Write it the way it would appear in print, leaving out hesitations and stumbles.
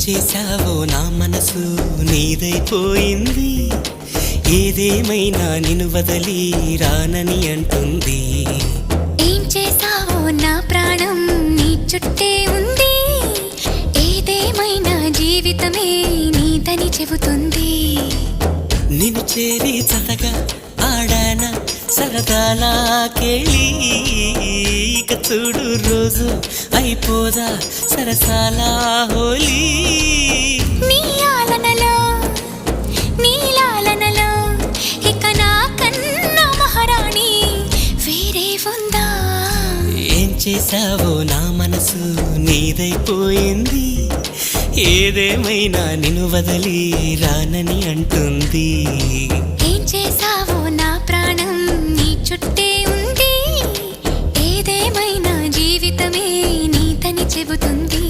చేశావో నా మనసు నీదైపోయింది, ఏదేమైనా నిన్ను వదిలి రానని అంటుంది. ఏం చేశావో నా ప్రాణం నీ చుట్టే ఉంది, ఏదేమైనా జీవితమే నీదని చెబుతుంది. నిన్ను చేరి చతగా ఆడాన సరదాలా కేళి, ఇక చూడు రోజు అయిపోదా సరసాల హోలీ. నీ ఆలనలో నీ లాలనలో ఇక నా కన్నా మహారాణి వేరే ఉందా? ఏం చేశావో నా మనసు నీదైపోయింది, ఏదేమైనా నిన్ను వదిలి రానని అంటుంది. ఏం చేశావో నా ప్రాణం నీ చుట్టే ఉంది, ఏదేమైనా జీవితమే నీదని చెబుతుంది.